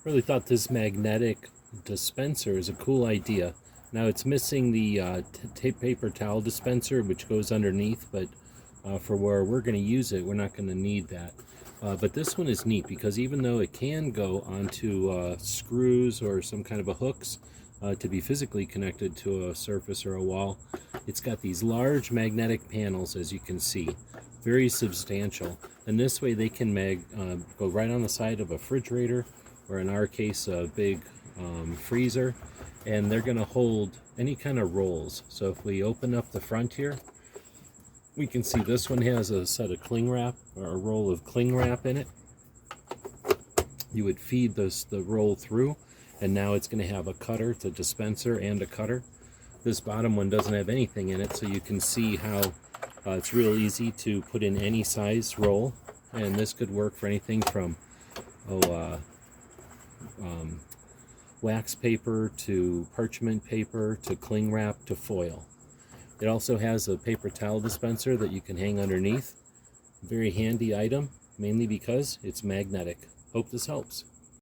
Really thought this magnetic dispenser is a cool idea. Now it's missing the paper towel dispenser, which goes underneath, but for where we're going to use it, we're not going to need that. But this one is neat because even though it can go onto screws or some kind of a hooks to be physically connected to a surface or a wall, it's got these large magnetic panels, as you can see, very substantial. And this way they can go right on the side of a refrigerator, or in our case a big freezer, and they're going to hold any kind of rolls. So if we open up the front here, we can see this one has a set of cling wrap, or a roll of cling wrap in it. You would feed the roll through, and now it's going to have a cutter. It's a dispenser and a cutter. This bottom one doesn't have anything in it, so you can see how it's real easy to put in any size roll, and this could work for anything from wax paper to parchment paper to cling wrap to foil. It also has a paper towel dispenser that you can hang underneath. Very handy item, mainly because it's magnetic. Hope this helps.